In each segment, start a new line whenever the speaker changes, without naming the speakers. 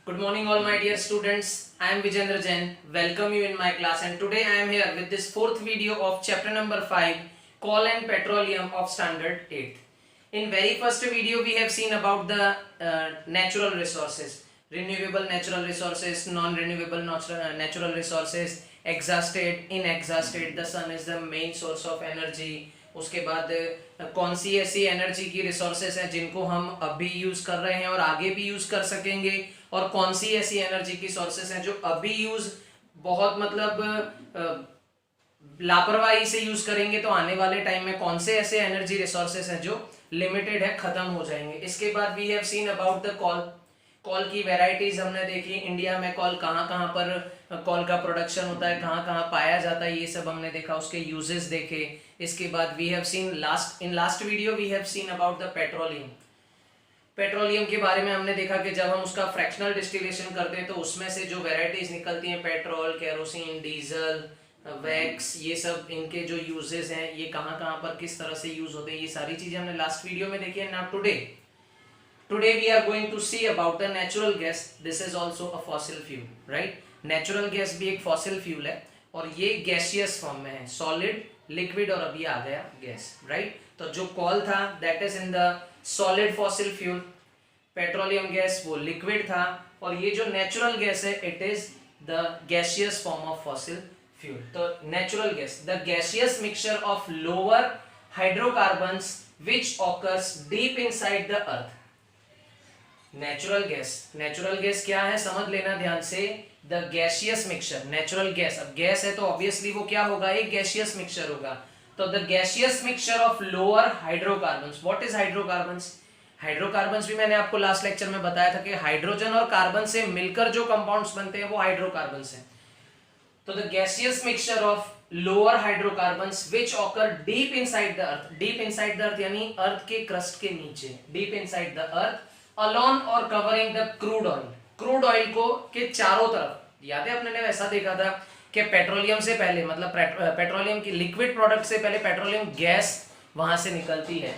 Good morning all my dear students. I am Vijendra Jain. Welcome you in my class and today I am here with this fourth video of chapter number 5 Coal and Petroleum of standard 8th. In very first video we have seen about the natural resources, renewable natural resources, non-renewable natural resources, exhausted, inexhausted, the sun is the main source of energy. उसके बाद कौन सी ऐसी energy की resources हैं जिनको हम अभी use कर रहे हैं और आगे भी यूज कर सकेंगे, और कौन सी ऐसी एनर्जी की सोर्सेज हैं जो अभी यूज बहुत लापरवाही से यूज करेंगे तो आने वाले टाइम में कौन से ऐसे एनर्जी रिसोर्सेज हैं जो लिमिटेड है, खत्म हो जाएंगे। इसके बाद we have seen about the coal की वेराइटीज हमने देखी, इंडिया में कॉल कहाँ पर कॉल का प्रोडक्शन होता है, कहाँ पाया जाता है, ये सब हमने देखा, उसके यूजेस देखे। इसके बाद we have seen last video we have seen about the petroleum के बारे में हमने देखा कि जब हम उसका फ्रैक्शनल डिस्टिलेशन करते हैं तो उसमें से जो वेराइटीज निकलती हैं, पेट्रोल, केरोसिन, डीजल, वैक्स, ये सब इनके जो यूजेस हैं, ये कहाँ पर किस तरह से यूज होते हैं, ये सारी चीजें हमने लास्ट वीडियो में देखी है। Now Today we are going to see about the natural gas. This is also a fossil fuel, right? Natural gas भी एक fossil fuel है और ये gaseous form में है, solid, liquid और अभी आ गया gas, right? तो जो coal था that is in the solid fossil fuel, petroleum gas वो liquid था, और ये जो natural gas है it is the gaseous form of fossil fuel. तो natural gas, the gaseous mixture of lower hydrocarbons which occurs deep inside the earth. Natural gas क्या है समझ लेना ध्यान से। The gaseous mixture, natural gas, अब gas है तो ऑब्वियसली वो क्या होगा, एक गैसियस मिक्सचर होगा। तो the gaseous mixture of lower hydrocarbons. What is hydrocarbons? Hydrocarbons भी मैंने आपको लास्ट लेक्चर में बताया था कि हाइड्रोजन और कार्बन से मिलकर जो कंपाउंड्स बनते हैं वो हाइड्रोकार्बन्स हैं। तो the gaseous mixture of lower hydrocarbons which occur deep inside the earth. Deep inside the earth यानी अर्थ के क्रस्ट के नीचे, deep inside the earth, along or covering the crude oil। Crude oil को के चारों तरफ, याद है अपने ने ऐसा देखा था कि पेट्रोलियम से पहले, मतलब पेट्रोलियम की लिक्विड प्रोडक्ट से पहले पेट्रोलियम गैस वहां से निकलती है।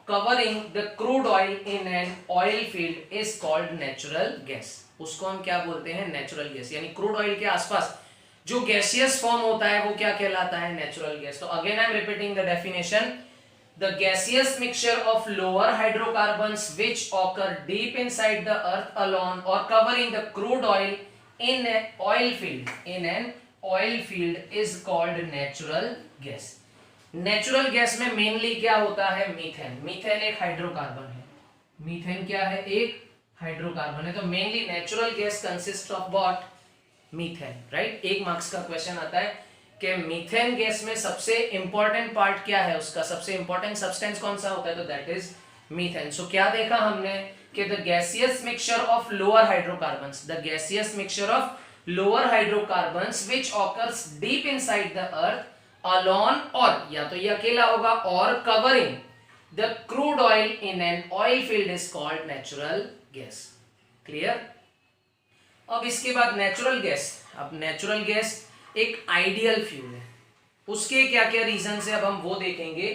Covering the crude oil in an oil field is called natural gas. उसको हम क्या बोलते हैं, नेचुरल गैस। यानी क्रूड ऑयल के आसपास जो गैसियस फॉर्म होता है वो क्या कहलाता है, नेचुरल गैस। तो again I am repeating the definition. The gaseous mixture of lower hydrocarbons which occur deep inside the earth along or covering the crude oil in an oil field is called natural gas। Natural gas में mainly क्या होता है, methane. Methane एक hydrocarbon है। Methane क्या है, एक hydrocarbon है। तो mainly natural gas consists of what? Methane, right. एक मार्क्स का क्वेश्चन आता है कि मीथेन गैस में सबसे इंपॉर्टेंट पार्ट क्या है, उसका सबसे इंपॉर्टेंट सब्सटेंस कौन सा होता है, तो दैट इज मीथेन। सो क्या देखा हमने कि the gaseous mixture of lower hydrocarbons, the gaseous mixture of lower hydrocarbons which occurs deep inside the earth alone, और या तो ये अकेला होगा, और covering the crude oil in an oil field is called natural gas. Clear? अब इसके बाद नेचुरल गैस। अब नेचुरल गैस एक आइडियल फ्यूल है, उसके क्या क्या रीजन है अब हम वो देखेंगे।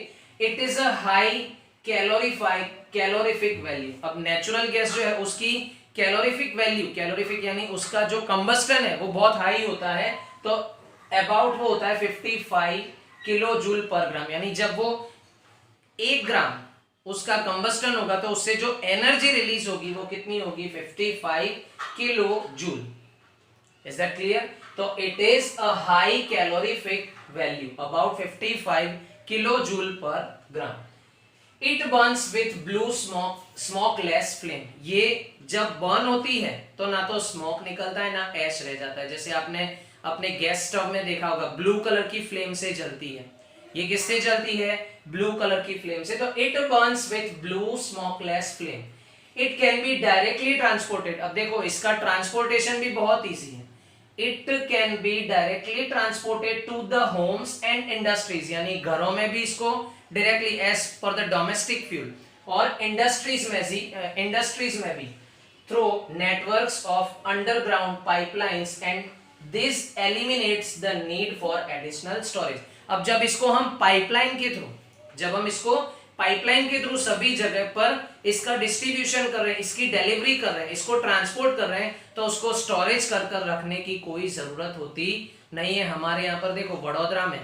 It is a high calorific value. अब नेचुरल गैस जो है उसकी कैलोरीफिक वैल्यू, कैलोरीफिक यानी उसका जो कंबस्टन है वो बहुत हाई होता है। तो अबाउट वो होता है 55 किलो जूल पर ग्राम। यानी जब वो 1 ग्राम उसका कंबस्टन होगा तो उससे जो एनर्जी रिलीज होगी वो कितनी होगी, 55 kilo joule. Is that clear? तो it is a high calorific value, about 55 kilo joule per gram. It burns with blue smokeless flame. ये जब बर्न होती है तो ना तो स्मोक निकलता है ना ऐश रह जाता है। जैसे आपने अपने गैस स्टोव में देखा होगा, ब्लू कलर की फ्लेम से जलती है। ये किससे जलती है, ब्लू कलर की फ्लेम से। तो it burns with blue smokeless flame. It can be directly transported. अब देखो इसका ट्रांसपोर्टेशन भी बहुत ईजी है। It can be directly transported to the homes and industries। यानी घरों में भी इसको directly as for the domestic fuel, और इंडस्ट्रीज में भी through networks of underground pipelines, and this eliminates the need for additional storage। अब जब इसको हम पाइपलाइन के थ्रू, जब हम इसको पाइपलाइन के थ्रू सभी जगह पर इसका डिस्ट्रीब्यूशन कर रहे हैं, इसकी डिलीवरी कर रहे हैं, इसको ट्रांसपोर्ट कर रहे हैं, तो उसको स्टोरेज कर कर रखने की कोई जरूरत होती नहीं है। हमारे यहाँ पर देखो वडोदरा में,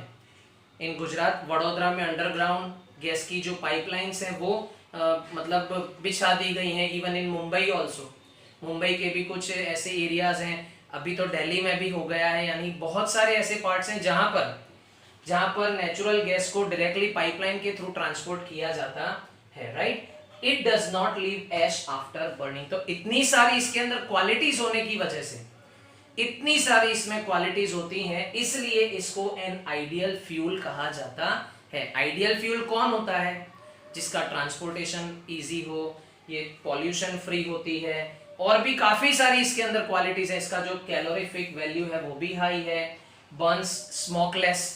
इन गुजरात वडोदरा में अंडरग्राउंड गैस की जो पाइपलाइंस हैं वो मतलब बिछा दी गई हैं। Even in Mumbai also, Mumbai के भी कुछ ऐसे एरियाज हैं, अभी तो दिल्ली में भी हो गया है, यानी बहुत सारे ऐसे पार्ट्स हैं जहां पर नेचुरल गैस को डायरेक्टली पाइपलाइन के थ्रू ट्रांसपोर्ट किया जाता है, right. It does not leave ash after burning. तो इतनी सारी इसके अंदर क्वालिटीज होने की वजह से, इतनी सारी इसमें क्वालिटीज होती हैं, इसलिए इसको एन आइडियल फ्यूल कहा जाता है। आइडियल फ्यूल कौन होता है? जिसका ट्रांसपोर्टेशन इजी हो, ये पॉल्यूशन फ्री होती है, और भी काफी सारी इसके अंदर क्वालिटीज है। इसका जो कैलोरीफिक वैल्यू है वो भी हाई है, बर्न्स स्मोकलेस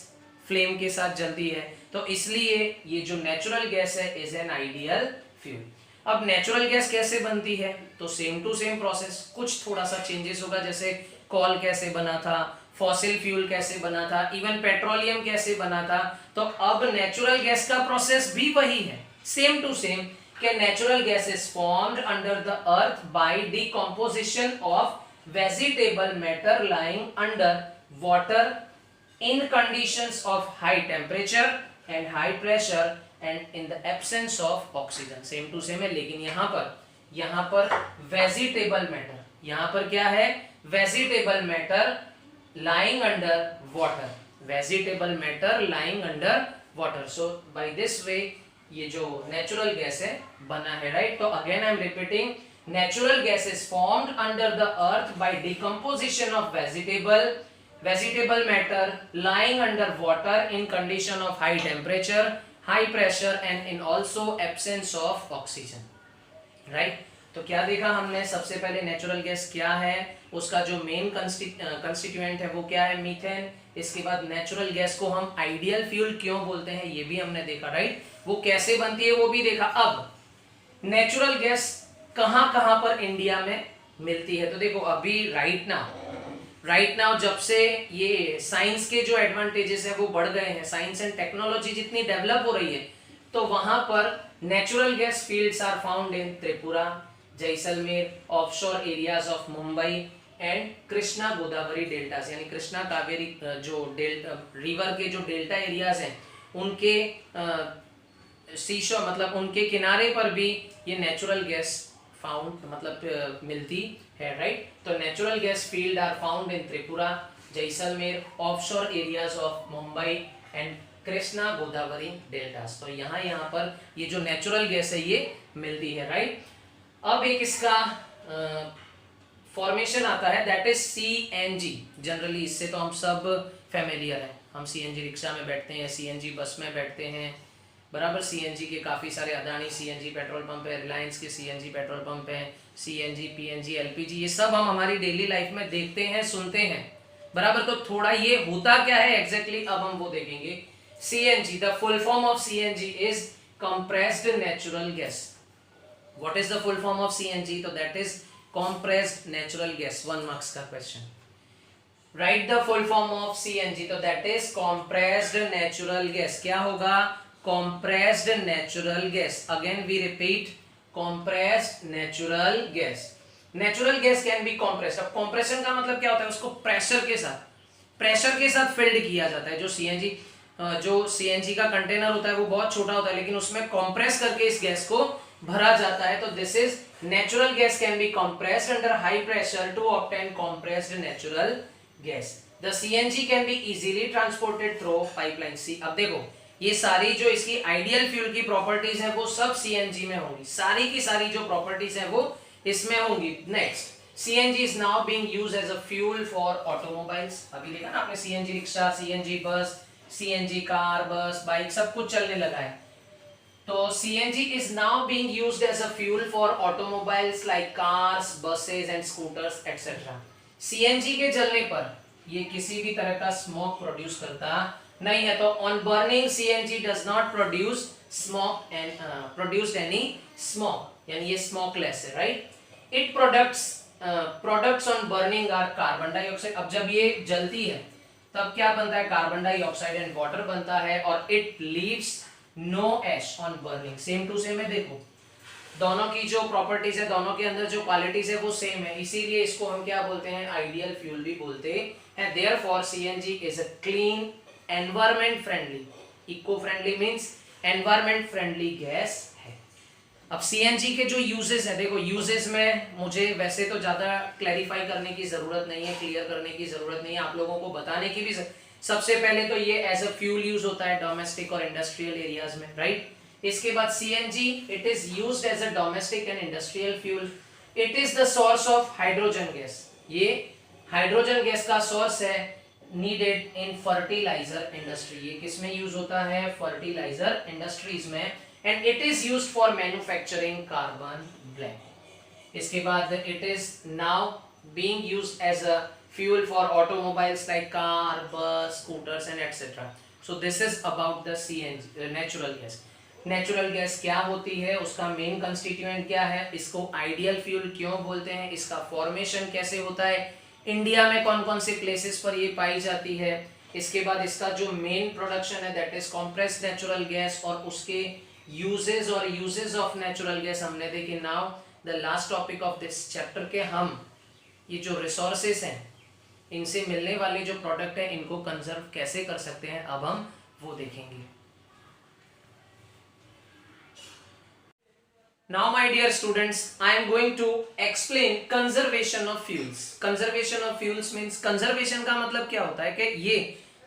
फ्लेम के साथ जलती है। तो इसलिए ये जो नेचुरल गैस है इज एन आइडियल फ्यूल। अब नेचुरल गैस कैसे बनती है? तो सेम टू सेम प्रोसेस, कुछ थोड़ा सा चेंजेस होगा, जैसे कॉल कैसे बना था, फॉसिल फ्यूल कैसे बना था, इवन पेट्रोलियम कैसे बना था। तो अब नेचुरल गैस का प्रोसेस भी वही है, सेम टू सेम, कि natural gas is formed under the earth by decomposition of vegetable matter lying under water in conditions of high temperature and high pressure and in the absence of oxygen। Same to same है, लेकिन यहाँ पर vegetable matter, यहाँ पर क्या है? Vegetable matter lying under water, vegetable matter lying under water। So by this way ये जो नेचुरल गैस है बना है, राइट। तो again I am repeating, natural gas is formed under the earth by decomposition of vegetable matter lying under water in condition of high temperature, high pressure and in also absence of oxygen, right। तो क्या देखा हमने? सबसे पहले natural gas क्या है, उसका जो मेन कंस्टिट्यूएंट है वो क्या है? मीथेन। इसके बाद नेचुरल गैस को हम आइडियल फ्यूल क्यों बोलते हैं ये भी हमने देखा, राइट। वो कैसे बनती है वो भी देखा। अब नेचुरल गैस कहां कहां पर इंडिया में मिलती है? तो देखो अभी राइट नाउ जब से ये साइंस के जो एडवांटेजेस है वो बढ़ गए हैं, साइंस एंड टेक्नोलॉजी जितनी डेवलप हो रही है, तो वहां पर natural gas fields are found in Tripura, Jaisalmer, offshore areas of Mumbai and Krishna Godavari deltas, यानी कृष्णा कावेरी जो रिवर के जो डेल्टा एरियाज हैं उनके सीशोर मतलब उनके किनारे पर भी ये नेचुरल गैस फाउंड मतलब मिलती है, राइट। तो natural gas field are found in Tripura, Jaisalmer, offshore areas of Mumbai and Krishna Godavari deltas. तो यहाँ पर ये जो नेचुरल गैस है ये मिलती है, राइट। अब एक इसका फॉर्मेशन आता है, दैट इज सीएनजी। जनरली इससे तो हम सब फेमिलियर हैं, हम सीएनजी रिक्शा में बैठते हैं, सीएनजी बस में बैठते हैं, बराबर। सीएनजी के काफ़ी सारे, अदानी सीएनजी पेट्रोल पंप है, रिलायंस के सीएनजी पेट्रोल पंप हैं, सीएनजी, पीएनजी, एलपीजी, ये सब हम हमारी डेली लाइफ में देखते हैं, सुनते हैं, बराबर। तो थोड़ा ये होता क्या है एग्जैक्टली अब हम वो देखेंगे। CNG, the full form of CNG is compressed natural gas. What is the full form of CNG? तो that is compressed natural gas. 1 marks का question. Write the full form of CNG, तो that is compressed natural gas. क्या होगा? compressed natural gas। again we repeat, compressed natural gas। natural gas can be compressed। अब compression का मतलब क्या होता है? उसको प्रेशर के साथ फिल्ड किया जाता है। जो सीएनजी का कंटेनर होता है वो बहुत छोटा होता है, लेकिन उसमें कंप्रेस करके इस गैस को भरा जाता है। तो this is natural gas can be compressed under high pressure to obtain compressed natural gas. The CNG can be easily transported through pipeline. See, अब देखो ये सारी जो इसकी आइडियल फ्यूल की प्रॉपर्टीज हैं वो सब सीएनजी में होंगी, सारी की सारी जो प्रॉपर्टीज हैं वो इसमें होंगी। Next, CNG is now being used as a fuel for automobiles. अभी देखा ना आपने, CNG rickshaw, CNG bus, CNG car, bus, bike, सब कुछ चलने लगा है। तो CNG is now being used as a fuel for automobiles like cars, buses and scooters etcetera. CNG के जलने पर ये किसी भी तरह का स्मोक प्रोड्यूस करता नहीं है। तो on burning CNG does not produce smoke and produced any smoke, यानी ये स्मोकलेस है, right. It products on burning are carbon dioxide. अब जब ये जलती है तब क्या बनता है? कार्बन डाइऑक्साइड एंड वाटर बनता है, और it leaves no ash on burning, same to same है। देखो दोनों की जो प्रॉपर्टीज है, दोनों के अंदर जो क्वालिटीज है वो सेम है, इसीलिए इसको हम क्या बोलते हैं, आइडियल फ्यूल भी बोलते हैं। Therefore CNG is a clean, environment friendly, eco friendly means environment friendly gas है। अब सीएनजी के जो यूजेस है, देखो यूजेस में मुझे वैसे तो ज्यादा क्लैरिफाई करने की जरूरत नहीं है, क्लियर करने की जरूरत नहीं है, आप लोगों को बताने की भी सबसे पहले तो ये एज अ फ्यूल यूज होता है डोमेस्टिक और इंडस्ट्रियल एरियाज में, राइट। इसके बाद CNG it is used as a domestic and industrial fuel. It is the source of hydrogen gas, ये हाइड्रोजन गैस का सोर्स है, नीडेड इन फर्टिलाइजर इंडस्ट्री। ये किसमें यूज होता है, फर्टिलाइजर इंडस्ट्रीज में। And it is used for manufacturing carbon black. इसके बाद it is now being used as a fuel for automobiles like car, bus, scooters and etc. So this is about the CNG, natural gas. Natural gas क्या होती है, उसका main constituent क्या है, इसको ideal fuel क्यों बोलते हैं, इसका फॉर्मेशन कैसे होता है, इंडिया में कौन कौन से प्लेसेस पर ये पाई जाती है। इसके बाद इसका जो मेन प्रोडक्शन है that is compressed natural gas, और उसके यूजेस और यूजेस ऑफ नेचुरल गैस हमने देखे। Now the last topic of this chapter के हम ये जो रिसोर्सेस हैं, इनसे मिलने वाले जो प्रोडक्ट है, इनको कंजर्व कैसे कर सकते हैं, अब हम वो देखेंगे। Now my dear students, I am going to explain conservation of fuels. Conservation of fuels means, conservation का मतलब क्या होता है कि ये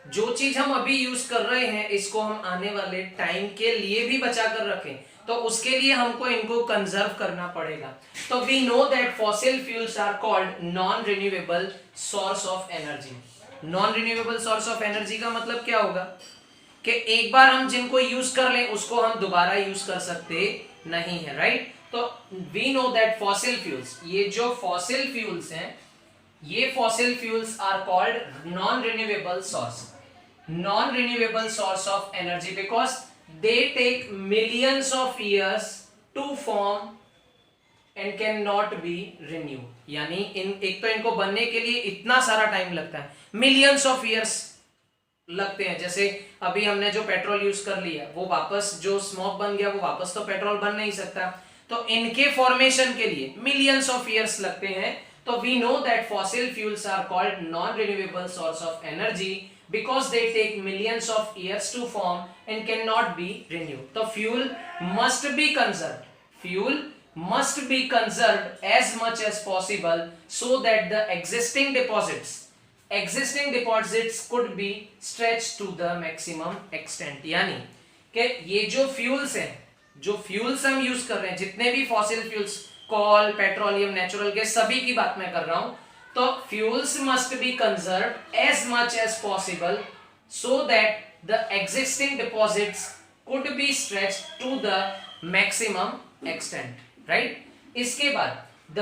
जो चीज हम अभी यूज कर रहे हैं इसको हम आने वाले टाइम के लिए भी बचा कर रखें, तो उसके लिए हमको इनको कंजर्व करना पड़ेगा। तो we know that fossil fuels are called non renewable source of energy. Non renewable source of energy का मतलब क्या होगा कि एक बार हम जिनको यूज कर लें उसको हम दोबारा यूज कर सकते नहीं है, राइट। तो we know that fossil fuels, ये जो फॉसिल फ्यूल्स हैं, ये fossil fuels are called non renewable source, non renewable source of energy, because they take millions of years to form and cannot be renewed। यानी एक तो इनको बनने के लिए इतना सारा टाइम लगता है, millions of years लगते हैं। जैसे अभी हमने जो पेट्रोल यूज कर लिया, वो वापस जो स्मोक बन गया वो वापस तो पेट्रोल बन नहीं सकता, तो इनके फॉर्मेशन के लिए millions of years लगते हैं। तो we know that fossil fuels are called non-renewable source of energy because they take millions of years to form and cannot be renewed. So fuel must be conserved. Fuel must be conserved as much as possible so that the existing deposits could be stretched to the maximum extent। यानी कि ये जो fuels हैं, जो fuels हम use कर रहे हैं, जितने भी fossil fuels, coal, petroleum, natural gas, सभी की बात मैं कर रहा हूं, तो fuels must be conserved as much as possible so that the existing deposits could be stretched to the maximum extent, right. इसके बाद द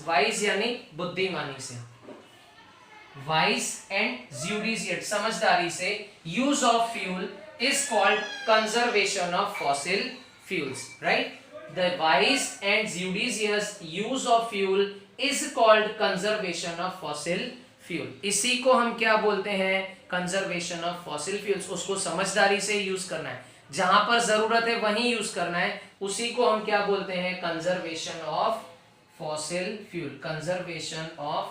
वाइज यानी बुद्धिमानी से, वाइज एंड ज्यूडिशियट समझदारी से use of fuel is called conservation of fossil fuels, right. The wise and judicious use of fuel is called conservation of fossil fuel। इसी को हम क्या बोलते हैं, कंजर्वेशन ऑफ फॉसिल फ्यूल्स। उसको समझदारी से यूज करना है, जहां पर जरूरत है वहीं यूज करना है, उसी को हम क्या बोलते हैं, conservation of fossil fuel, conservation of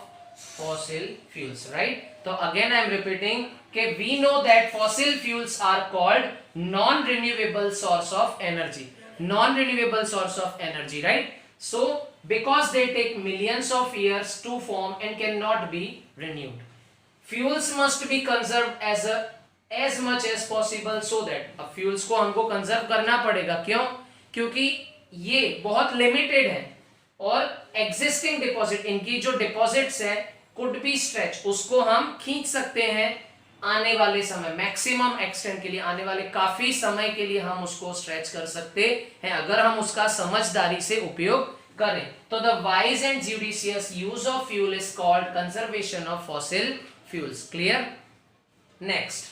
fossil fuels, right. तो अगेन आई एम रिपीटिंग कि we know that fossil fuels are called non renewable source of energy, non-renewable source of energy, right? So because they take millions of years to form and cannot be renewed, fuels must be conserved as much as possible so that, अब fuels को हमको conserve करना पड़ेगा, क्यों, क्योंकि ये बहुत limited है, और existing deposit, इनकी जो deposits है could be stretched, उसको हम खींच सकते हैं आने वाले समय, मैक्सिमम एक्सटेंट के लिए, आने वाले काफी समय के लिए हम उसको स्ट्रेच कर सकते हैं अगर हम उसका समझदारी से उपयोग करें। तो the wise and judicious use of fuel is called conservation of fossil fuels. Clear? Next,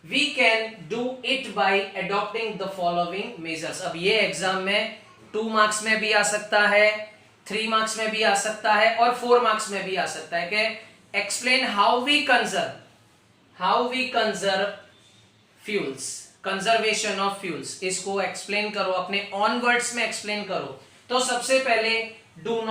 we can do it by adopting the following measures. अब ये एग्जाम में 2 मार्क्स में भी आ सकता है, 3 मार्क्स में भी आ सकता है, और 4 मार्क्स में भी आ सकता है कि explain how we conserve fuels. Conservation of fuels, इसको एक्सप्लेन करो, अपने ऑन वर्ड्स में एक्सप्लेन करो। तो सबसे पहले डू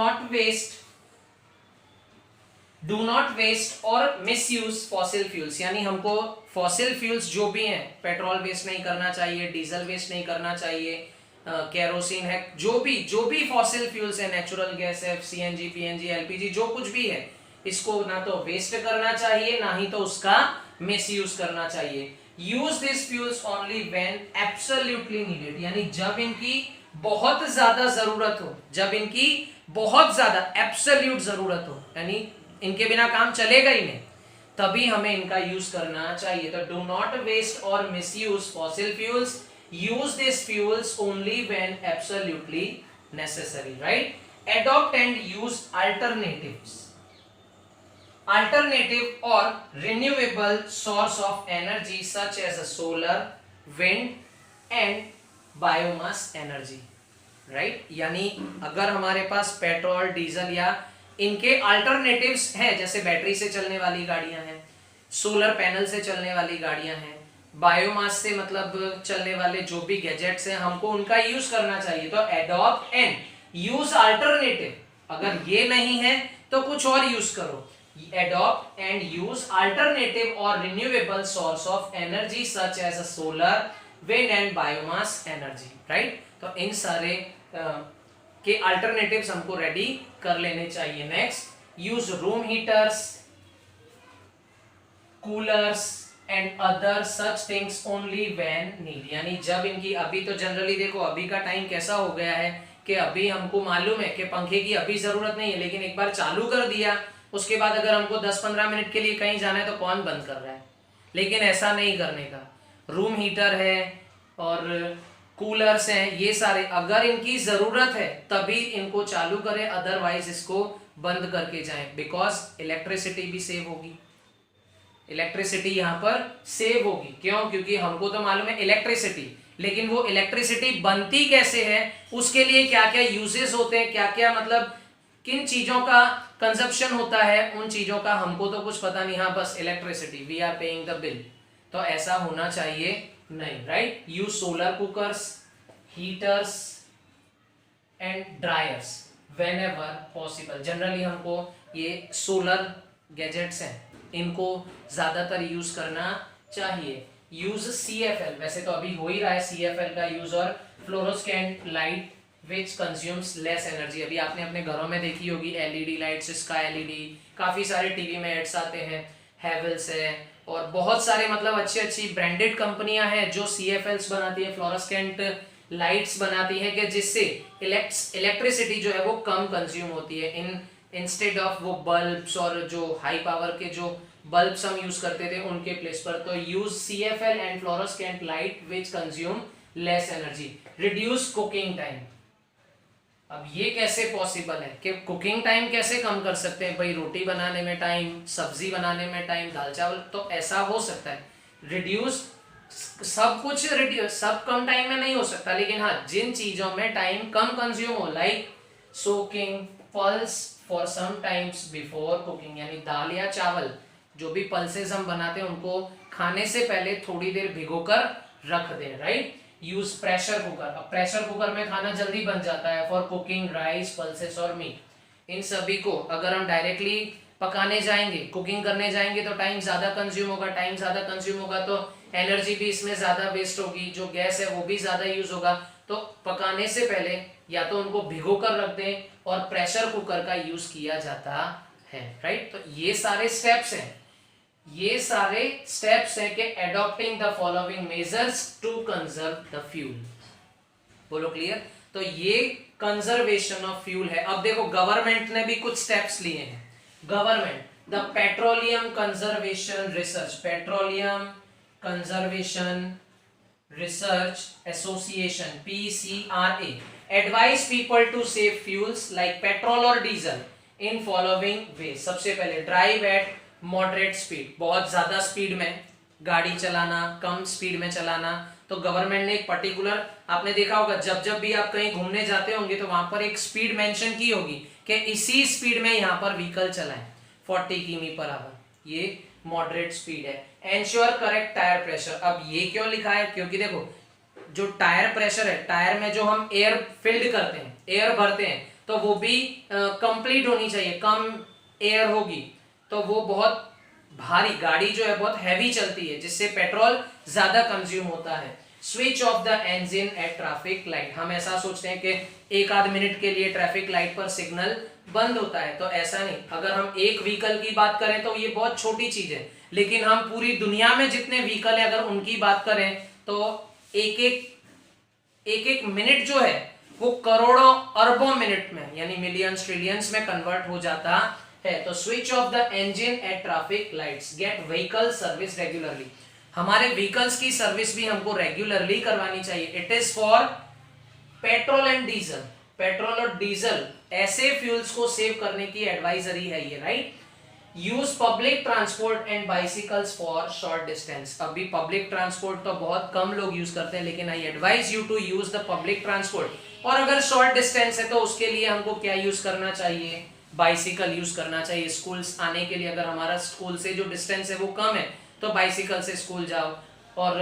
नॉट वेस्ट और मिसयूज फॉसिल फ्यूल्स, यानी हमको फॉसिल फ्यूल्स जो भी हैं, पेट्रोल वेस्ट नहीं करना चाहिए, डीजल वेस्ट नहीं करना चाहिए, केरोसिन है, जो भी फॉसिल फ्यूल्स है, नेचुरल गैस है, सीएनजी, पीएनजी, एलपीजी, जो कुछ भी है, इसको ना तो वेस्ट करना चाहिए, ना ही तो उसका मिसयूज करना चाहिए। Use this fuels only when absolutely needed, यानी जब इनकी बहुत ज्यादा जरूरत हो, जब इनकी बहुत ज्यादा एब्सोल्यूट जरूरत हो, यानी इनके बिना काम चलेगा ही नहीं, तभी हमें इनका यूज करना चाहिए। तो डू नॉट वेस्ट और misuse fossil fuels, use these fuels only when absolutely necessary, right? Adopt and use alternative or renewable source of energy such as solar, wind and biomass energy, right? यानी अगर हमारे पास petrol, diesel या इनके alternatives हैं, जैसे battery से चलने वाली गाड़ियां हैं, सोलर पैनल से चलने वाली गाड़ियां हैं, बायोमास से मतलब चलने वाले जो भी गैजेट्स हैं, हमको उनका यूज करना चाहिए। तो एडॉप्ट एंड यूज अल्टरनेटिव, अगर ये नहीं है तो कुछ और यूज करो। एडॉप्ट एंड यूज अल्टरनेटिव और renewable source of energy such as solar, wind and biomass energy, right? तो इन सारे के अल्टरनेटिव्स हमको रेडी कर लेने चाहिए। Next, use room heaters, coolers and other such things only when need, यानी जब इनकी, अभी तो जनरली देखो अभी का टाइम कैसा हो गया है कि अभी हमको मालूम है कि पंखे की अभी जरूरत नहीं है, लेकिन एक बार चालू कर दिया उसके बाद अगर हमको 10-15 मिनट के लिए कहीं जाना है तो कौन बंद कर रहा है? लेकिन ऐसा नहीं करने का। रूम हीटर है और कूलर्स हैं, ये सारे अगर इनकी जरूरत है तभी इनको चालू करें, अदरवाइज इसको बंद करके जाएं, बिकॉज इलेक्ट्रिसिटी भी सेव होगी। इलेक्ट्रिसिटी यहाँ पर सेव होगी, क्यों? क्योंकि हमको तो मालूम है इलेक्ट्रिसिटी, लेकिन वो इलेक्ट्रिसिटी बनती कैसे है, उसके लिए क्या क्या यूजेस होते हैं, क्या क्या मतलब किन चीजों का कंजप्शन होता है, उन चीजों का हमको तो कुछ पता नहीं। हाँ, बस electricity, we are paying the bill. तो ऐसा होना चाहिए नहीं, right? Use solar cookers, heaters and dryers whenever possible. Generally हमको ये सोलर गैजेट्स हैं, इनको ज्यादातर यूज करना चाहिए। यूज CFL, वैसे तो अभी हो ही रहा है CFL का यूज, और fluorescent light which consumes less energy. अभी आपने अपने घरों में देखी होगी LED लाइट्स, स्काई LED, काफी सारे टीवी में एड्स आते हैं, हैवेल्स है और बहुत सारे मतलब अच्छी ब्रांडेड कंपनियां हैं जो CFLs बनाती है, फ्लोरोसेंट लाइट्स बनाती है, कि जिससे इलेक्ट्रिसिटी जो है वो कम कंज्यूम होती है। इंस्टेड ऑफ वो बल्ब्स और जो हाई पावर के जो बल्ब्स हम यूज करते थे उनके प्लेस पर, तो use CFL and fluorescent light which consume less energy. Reduce cooking time, अब ये कैसे पॉसिबल है कि कुकिंग टाइम कैसे कम कर सकते हैं भाई? रोटी बनाने में टाइम, सब्जी बनाने में टाइम, दाल चावल, तो ऐसा हो सकता है। रिड्यूस सब कुछ, सब कम टाइम में नहीं हो सकता, लेकिन हाँ जिन चीजों में टाइम कम कंज्यूम हो, like soaking pulse for some times before cooking, यानी दाल या चावल जो भी पल्सेस हम बनाते हैं उनको खाने से पहले थोड़ी देर भिगोकर रख दें, राइट? यूज प्रेशर कुकर, अब प्रेशर कुकर में खाना जल्दी बन जाता है फॉर कुकिंग राइस, पल्सेस और मीट। इन सभी को अगर हम डायरेक्टली पकाने जाएंगे, कुकिंग करने जाएंगे तो टाइम ज्यादा कंज्यूम होगा, टाइम ज्यादा कंज्यूम होगा तो एनर्जी भी इसमें ज्यादा वेस्ट होगी, जो गैस है वो भी ज्यादा यूज होगा। तो पकाने से पहले या तो उनको भिगो कर रख दें और प्रेशर कुकर का यूज किया जाता है, राइट? तो ये सारे स्टेप्स हैं, ये सारे स्टेप्स हैं कि adopting the following measures to conserve the fuel. बोलो क्लियर? तो ये कंजर्वेशन ऑफ फ्यूल है। अब देखो गवर्नमेंट ने भी कुछ स्टेप्स लिए हैं। Government, the petroleum conservation research, petroleum conservation research association PCRA advise people to save fuels like petrol और डीजल in following ways। सबसे पहले ड्राइव एट मॉडरेट स्पीड, बहुत ज्यादा स्पीड में गाड़ी चलाना, कम स्पीड में चलाना। तो गवर्नमेंट ने एक पर्टिकुलर, आपने देखा होगा जब जब भी आप कहीं घूमने जाते होंगे तो वहां पर एक स्पीड मेंशन की होगी कि इसी स्पीड में यहाँ पर व्हीकल चलाएं, 40 किमी पर आवर। ये मॉडरेट स्पीड है। एंश्योर करेक्ट टायर प्रेशर, अब ये क्यों लिखा है, क्योंकि देखो जो टायर प्रेशर है, टायर में जो हम एयर फिल्ड करते हैं, एयर भरते हैं, तो वो भी कंप्लीट होनी चाहिए, कम एयर होगी तो वो बहुत भारी गाड़ी जो है बहुत हैवी चलती है, जिससे पेट्रोल ज्यादा कंज्यूम होता है। Switch off the engine at traffic light, हम ऐसा सोचते हैं कि एक आध मिनट के लिए ट्रैफिक लाइट पर सिग्नल बंद होता है, तो ऐसा नहीं। अगर हम एक व्हीकल की बात करें तो ये बहुत छोटी चीज है, लेकिन हम पूरी दुनिया में जितने व्हीकल है अगर उनकी बात करें तो एक एक मिनट जो है वो करोड़ों अरबों मिनट में यानी मिलियंस ट्रिलियंस में कन्वर्ट हो जाता है। तो switch off the engine at traffic lights, get vehicle service regularly, हमारे व्हीकल्स की सर्विस भी हमको रेगुलरली करवानी चाहिए। It is for petrol and diesel, petrol और डीजल ऐसे फ्यूल्स को सेव करने की एडवाइजरी है ये, right. Use public transport and bicycles for short distance, अभी पब्लिक ट्रांसपोर्ट तो बहुत कम लोग यूज करते हैं, लेकिन I advise you to use the public transport. और अगर शॉर्ट डिस्टेंस है तो उसके लिए हमको क्या यूज करना चाहिए, बाइसिकल यूज करना चाहिए। स्कूल्स आने के लिए अगर हमारा स्कूल से जो डिस्टेंस है वो कम है तो बाइसिकल से स्कूल जाओ, और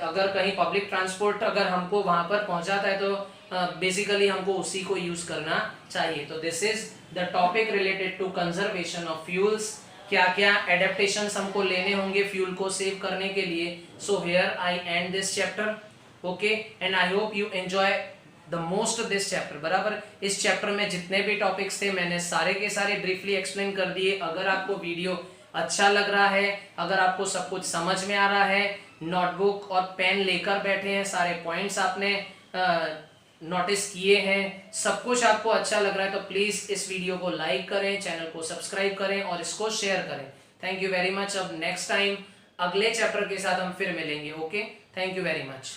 अगर कहीं पब्लिक ट्रांसपोर्ट अगर हमको वहां पर पहुंचाता है तो बेसिकली हमको उसी को यूज करना चाहिए। तो this is the topic related to conservation of fuels, क्या क्या एडेप्टेशंस हमको लेने होंगे फ्यूल को सेव करने के लिए। So here I and this chapter, okay, and I hope you enjoy the most this chapter. बराबर, इस चैप्टर में जितने भी टॉपिक्स थे मैंने सारे के सारे ब्रीफली एक्सप्लेन कर दिए। अगर आपको वीडियो अच्छा लग रहा है, अगर आपको सब कुछ समझ में आ रहा है, नोटबुक और पेन लेकर बैठे हैं, सारे पॉइंट्स आपने नोटिस किए हैं, सब कुछ आपको अच्छा लग रहा है, तो प्लीज इस वीडियो को लाइक करें, चैनल को सब्सक्राइब करें और इसको शेयर करें। Thank you very much. अब नेक्स्ट टाइम अगले चैप्टर के साथ हम फिर मिलेंगे। Okay, thank you very much.